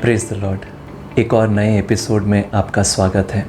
Praise the Lord. एक और नए एपिसोड में आपका स्वागत है।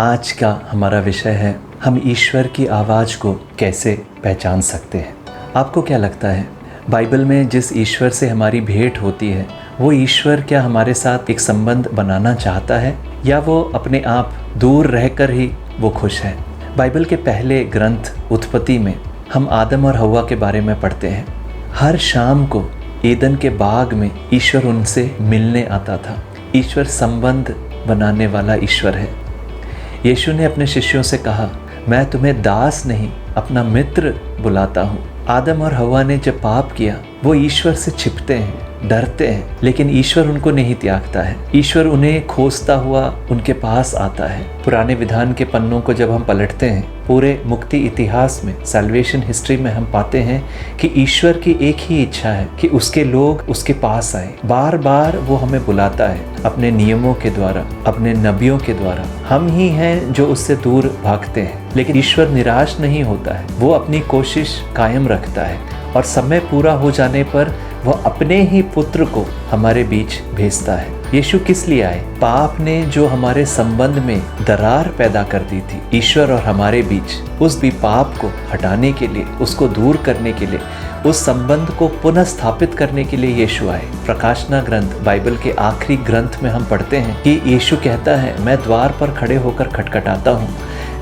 आज का हमारा विषय है, हम ईश्वर की आवाज़ को कैसे पहचान सकते हैं। आपको क्या लगता है, बाइबल में जिस ईश्वर से हमारी भेंट होती है, वो ईश्वर क्या हमारे साथ एक संबंध बनाना चाहता है, या वो अपने आप दूर रहकर ही वो खुश है? बाइबल के पहले ग्रंथ उत्पत्ति में हम आदम और हव्वा के बारे में पढ़ते हैं। हर शाम को ईदन के बाग में ईश्वर उनसे मिलने आता था। ईश्वर संबंध बनाने वाला ईश्वर है। यीशु ने अपने शिष्यों से कहा, मैं तुम्हें दास नहीं अपना मित्र बुलाता हूँ। आदम और हव्वा ने जब पाप किया, वो ईश्वर से छिपते हैं, डरते हैं, लेकिन ईश्वर उनको नहीं त्यागता है। ईश्वर उन्हें खोजता हुआ उनके पास आता है। पुराने विधान के पन्नों को जब हम पलटते हैं, पूरे मुक्ति इतिहास में, सैल्वेशन हिस्ट्री में हम पाते हैं कि ईश्वर की एक ही इच्छा है कि उसके लोग उसके पास आए। बार बार वो हमें बुलाता है अपने नियमों के द्वारा, अपने नबियों के द्वारा। हम ही हैं जो उससे दूर भागते हैं, लेकिन ईश्वर निराश नहीं होता है। वो अपनी कोशिश कायम रखता है और समय पूरा हो जाने पर वह अपने ही पुत्र को हमारे बीच भेजता है। यीशु किस लिए आए? पाप ने जो हमारे संबंध में दरार पैदा कर दी थी ईश्वर और हमारे बीच, उस भी पाप को हटाने के लिए, उसको दूर करने के लिए, उस संबंध को पुनः स्थापित करने के लिए यीशु आए। प्रकाशना ग्रंथ, बाइबल के आखिरी ग्रंथ में हम पढ़ते हैं कि यीशु कहता है, मैं द्वार पर खड़े होकर खटखटाता हूँ।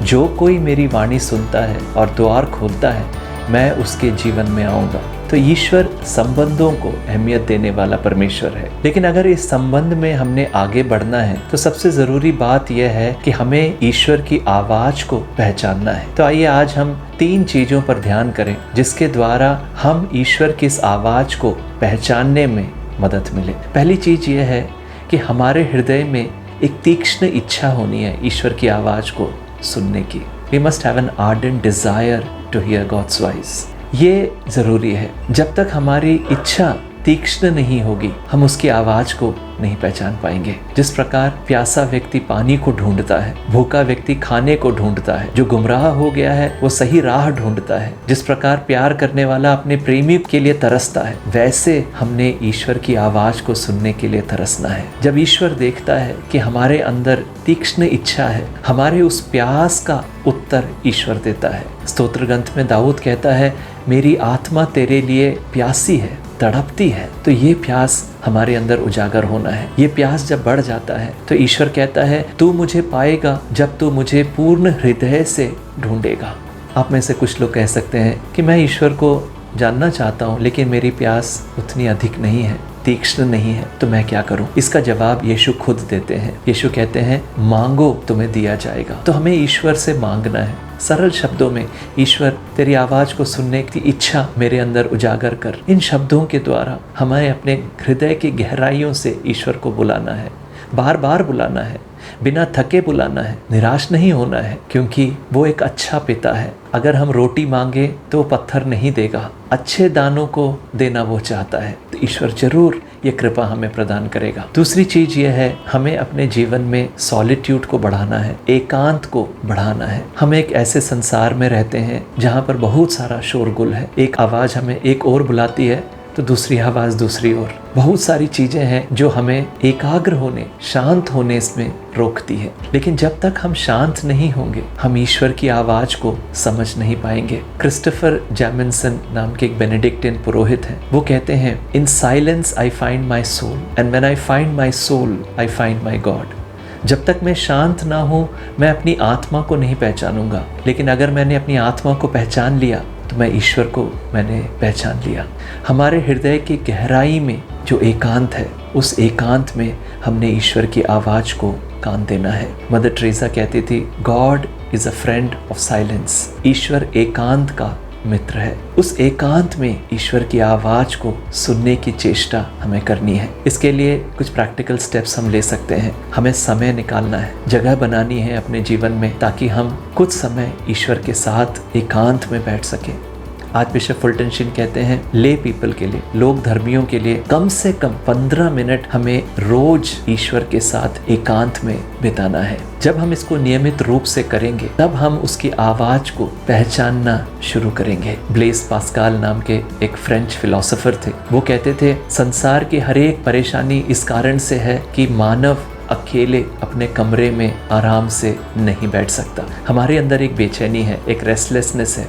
जो कोई मेरी वाणी सुनता है और द्वार खोलता है, मैं उसके जीवन में आऊँगा। तो ईश्वर संबंधों को अहमियत देने वाला परमेश्वर है। लेकिन अगर इस संबंध में हमने आगे बढ़ना है, तो सबसे ज़रूरी बात यह है कि हमें ईश्वर की आवाज़ को पहचानना है। तो आइए आज हम 3 चीज़ों पर ध्यान करें, जिसके द्वारा हम ईश्वर की इस आवाज़ को पहचानने में मदद मिले। पहली चीज़ यह है कि हमारे हृदय में एक तीक्ष्ण इच्छा होनी है ईश्वर की आवाज़ को सुनने की। We must have an ardent desire to hear God's voice। ये ज़रूरी है। जब तक हमारी इच्छा तीक्ष्ण नहीं होगी, हम उसकी आवाज़ को नहीं पहचान पाएंगे। जिस प्रकार प्यासा व्यक्ति पानी को ढूंढता है, भूखा व्यक्ति खाने को ढूंढता है, जो गुमराह हो गया है वो सही राह ढूंढता है, जिस प्रकार प्यार करने वाला अपने प्रेमी के लिए तरसता है, वैसे हमने ईश्वर की आवाज़ को सुनने के लिए तरसना है। जब ईश्वर देखता है कि हमारे अंदर तीक्ष्ण इच्छा है, हमारे उस प्यास का उत्तर ईश्वर देता है। स्तोत्र ग्रंथ में दाऊद कहता है, मेरी आत्मा तेरे लिए प्यासी है, तड़पती है। तो ये प्यास हमारे अंदर उजागर होना है। ये प्यास जब बढ़ जाता है तो ईश्वर कहता है, तू मुझे पाएगा जब तू मुझे पूर्ण हृदय से ढूंढेगा। आप में से कुछ लोग कह सकते हैं कि मैं ईश्वर को जानना चाहता हूँ, लेकिन मेरी प्यास उतनी अधिक नहीं है, तीक्ष्ण नहीं है, तो मैं क्या करूं? इसका जवाब यीशु खुद देते हैं। यीशु कहते हैं, मांगो तुम्हें दिया जाएगा। तो हमें ईश्वर से मांगना है। सरल शब्दों में, ईश्वर तेरी आवाज़ को सुनने की इच्छा मेरे अंदर उजागर कर। इन शब्दों के द्वारा हमें अपने हृदय की गहराइयों से ईश्वर को बुलाना है, बार बार बुलाना है, बिना थके बुलाना है, निराश नहीं होना है, क्योंकि वो एक अच्छा पिता है। अगर हम रोटी मांगे तो पत्थर नहीं देगा, अच्छे दानों को देना वो चाहता है। तो ईश्वर जरूर ये कृपा हमें प्रदान करेगा। दूसरी चीज ये है, हमें अपने जीवन में सॉलिट्यूड को बढ़ाना है, एकांत को बढ़ाना है। हम एक ऐसे संसार में रहते हैं जहाँ पर बहुत सारा शोरगुल है। एक आवाज़ हमें एक और बुलाती है तो दूसरी आवाज़ दूसरी ओर। बहुत सारी चीज़ें हैं जो हमें एकाग्र होने, शांत होने इसमें रोकती है। लेकिन जब तक हम शांत नहीं होंगे, हम ईश्वर की आवाज़ को समझ नहीं पाएंगे। क्रिस्टोफर जैमिसन नाम के एक बेनेडिक्टिन पुरोहित हैं। वो कहते हैं, in silence I find my soul and when I find my soul I find my God. जब तक मैं शांत ना हूँ, मैं अपनी आत्मा को नहीं पहचानूंगा। लेकिन अगर मैंने अपनी आत्मा को पहचान लिया तो मैं ईश्वर को मैंने पहचान लिया। हमारे हृदय की गहराई में जो एकांत है, उस एकांत में हमने ईश्वर की आवाज़ को कान देना है। मदर टेरेसा कहती थी, God is a friend of silence. ईश्वर एकांत का मित्र है। उस एकांत में ईश्वर की आवाज़ को सुनने की चेष्टा हमें करनी है। इसके लिए कुछ प्रैक्टिकल स्टेप्स हम ले सकते हैं। हमें समय निकालना है, जगह बनानी है अपने जीवन में, ताकि हम कुछ समय ईश्वर के साथ एकांत में बैठ सकें। आज बिशप फुलटन शिन कहते हैं ले पीपल के लिए, लोग धर्मियों के लिए कम से कम 15 मिनट हमें रोज ईश्वर के साथ एकांत में बिताना है। जब हम इसको नियमित रूप से करेंगे तब हम उसकी आवाज को पहचानना शुरू करेंगे। ब्लेस पास्कल नाम के एक फ्रेंच फिलोसोफर थे। वो कहते थे संसार की हर एक परेशानी इस कारण से है कि मानव अकेले अपने कमरे में आराम से नहीं बैठ सकता। हमारे अंदर एक बेचैनी है, एक रेस्टलेसनेस है,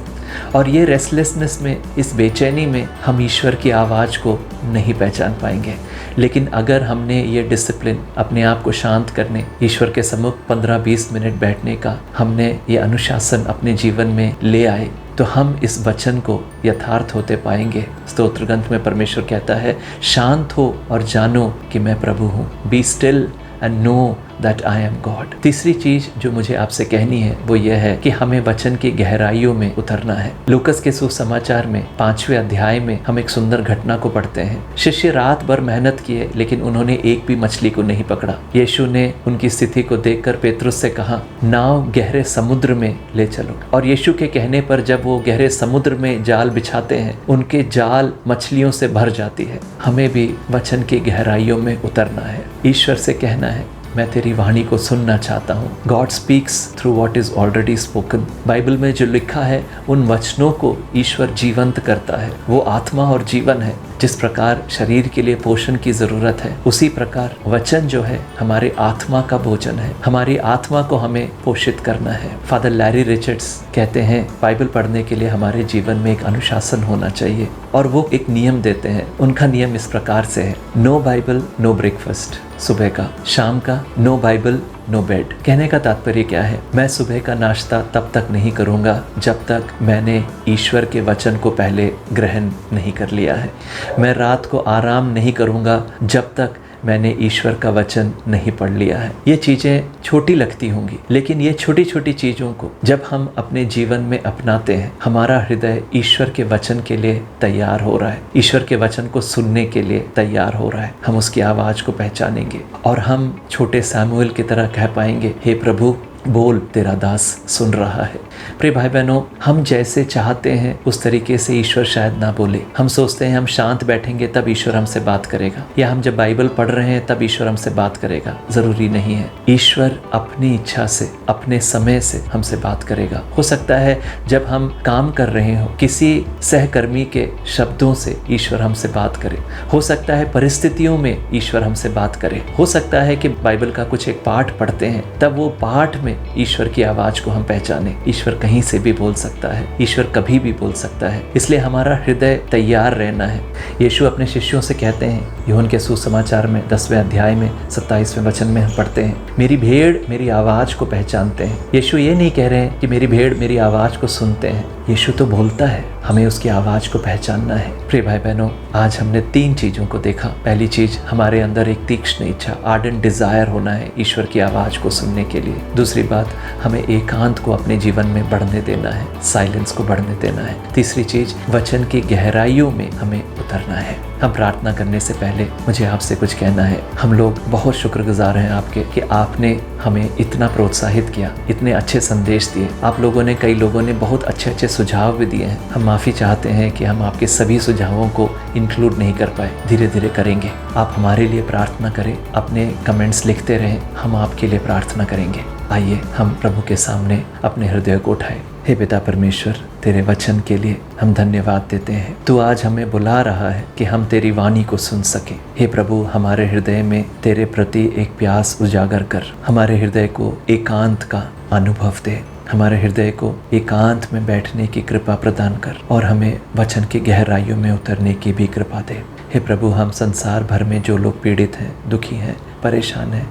और ये रेस्टलेसनेस में, इस बेचैनी में हम ईश्वर की आवाज़ को नहीं पहचान पाएंगे। लेकिन अगर हमने ये डिसिप्लिन, अपने आप को शांत करने, ईश्वर के सम्मुख 15-20 मिनट बैठने का हमने ये अनुशासन अपने जीवन में ले आए, तो हम इस वचन को यथार्थ होते पाएंगे। स्तोत्र ग्रंथ में परमेश्वर कहता है शांत हो और जानो कि मैं प्रभु हूँ। Be still and know that I am God। तीसरी चीज जो मुझे आपसे कहनी है वो यह है कि हमें वचन की गहराइयों में उतरना है। लूकस के सुसमाचार में 5वें अध्याय में हम एक सुंदर घटना को पढ़ते हैं। शिष्य रात भर मेहनत किए लेकिन उन्होंने एक भी मछली को नहीं पकड़ा। यीशु ने उनकी स्थिति को देखकर पेतरुस से कहा नाव गहरे समुद्र में ले चलो। और यीशु के कहने पर जब वो गहरे समुद्र में जाल बिछाते हैं उनके जाल मछलियों से भर जाती है। हमें भी वचन की गहराइयों में उतरना है, ईश्वर से कहना है मैं तेरी वाणी को सुनना चाहता हूँ। God speaks through what is already spoken. Bible में जो लिखा है उन वचनों को ईश्वर जीवंत करता है। वो आत्मा और जीवन है। जिस प्रकार शरीर के लिए पोषण की ज़रूरत है उसी प्रकार वचन जो है हमारे आत्मा का भोजन है। हमारी आत्मा को हमें पोषित करना है। फादर लैरी रिचर्ड्स कहते हैं बाइबल पढ़ने के लिए हमारे जीवन में एक अनुशासन होना चाहिए और वो एक नियम देते हैं। उनका नियम इस प्रकार से है नो बाइबल नो ब्रेकफास्ट। सुबह का, शाम का नो बाइबल नो बेड। कहने का तात्पर्य क्या है? मैं सुबह का नाश्ता तब तक नहीं करूँगा जब तक मैंने ईश्वर के वचन को पहले ग्रहण नहीं कर लिया है। मैं रात को आराम नहीं करूँगा जब तक मैंने ईश्वर का वचन नहीं पढ़ लिया है। ये चीज़ें छोटी लगती होंगी लेकिन ये छोटी छोटी चीज़ों को जब हम अपने जीवन में अपनाते हैं हमारा हृदय ईश्वर के वचन के लिए तैयार हो रहा है, ईश्वर के वचन को सुनने के लिए तैयार हो रहा है। हम उसकी आवाज़ को पहचानेंगे और हम छोटे सैमुएल की तरह कह पाएंगे हे प्रभु बोल तेरा दास सुन रहा है। प्रिय भाई बहनों, हम जैसे चाहते हैं उस तरीके से ईश्वर शायद ना बोले। हम सोचते हैं हम शांत बैठेंगे तब ईश्वर हमसे बात करेगा, या हम जब बाइबल पढ़ रहे हैं तब ईश्वर हमसे बात करेगा। जरूरी नहीं है। ईश्वर अपनी इच्छा से, अपने समय से हमसे बात करेगा। हो सकता है जब हम काम कर रहे हो किसी सहकर्मी के शब्दों से ईश्वर हमसे बात करे। हो सकता है परिस्थितियों में ईश्वर हमसे बात करे। हो सकता है कि बाइबल का कुछ एक पाठ पढ़ते हैं तब वो पाठ में ईश्वर की आवाज को हम पहचाने। ईश्वर कहीं से भी बोल सकता है, ईश्वर कभी भी बोल सकता है, इसलिए हमारा हृदय तैयार रहना है। यीशु अपने शिष्यों से कहते हैं, यूहन्ना के सुसमाचार में 10वें अध्याय में 27वें वचन में हम पढ़ते हैं, मेरी भेड़ मेरी आवाज को पहचानते हैं। यीशु ये नहीं कह रहे हैं कि मेरी भेड़ मेरी आवाज को सुनते हैं। यीशु तो बोलता है, हमें उसकी आवाज को पहचानना है। प्रिय भाई बहनों, आज हमने 3 चीजों को देखा। पहली चीज, हमारे अंदर एक तीक्ष्ण इच्छा, आर्डेंट डिजायर होना है ईश्वर की आवाज को सुनने के लिए। दूसरी बात, हमें एकांत को अपने जीवन में बढ़ने देना है, साइलेंस को बढ़ने देना है। तीसरी चीज, वचन की गहराइयों में हमें उतरना है। हम प्रार्थना करने से पहले मुझे आपसे कुछ कहना है। हम लोग बहुत शुक्रगुजार हैं आपके कि आपने हमें इतना प्रोत्साहित किया, इतने अच्छे संदेश दिए। आप लोगों ने, कई लोगों ने बहुत अच्छे अच्छे सुझाव भी दिए हैं। हम माफ़ी चाहते हैं कि हम आपके सभी सुझावों को इंक्लूड नहीं कर पाए। धीरे धीरे करेंगे। आप हमारे लिए प्रार्थना करें, अपने कमेंट्स लिखते रहें, हम आपके लिए प्रार्थना करेंगे। आइए हम प्रभु के सामने अपने हृदय को उठाएं। हे पिता परमेश्वर, तेरे वचन के लिए हम धन्यवाद देते हैं। तू आज हमें बुला रहा है कि हम तेरी वाणी को सुन सकें। हे प्रभु, हमारे हृदय में तेरे प्रति एक प्यास उजागर कर, हमारे हृदय को एकांत का अनुभव दे, हमारे हृदय को एकांत में बैठने की कृपा प्रदान कर और हमें वचन की गहराइयों में उतरने की भी कृपा दे। हे प्रभु, हम संसार भर में जो लोग पीड़ित हैं, दुखी हैं, परेशान हैं,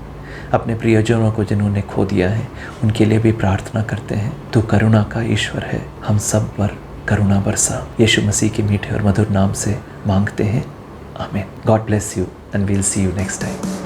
अपने प्रियजनों को जिन्होंने खो दिया है, उनके लिए भी प्रार्थना करते हैं। तू करुणा का ईश्वर है, हम सब पर करुणा बरसा। यीशु मसीह के मीठे और मधुर नाम से मांगते हैं, आमीन। God bless you and we'll see you next time.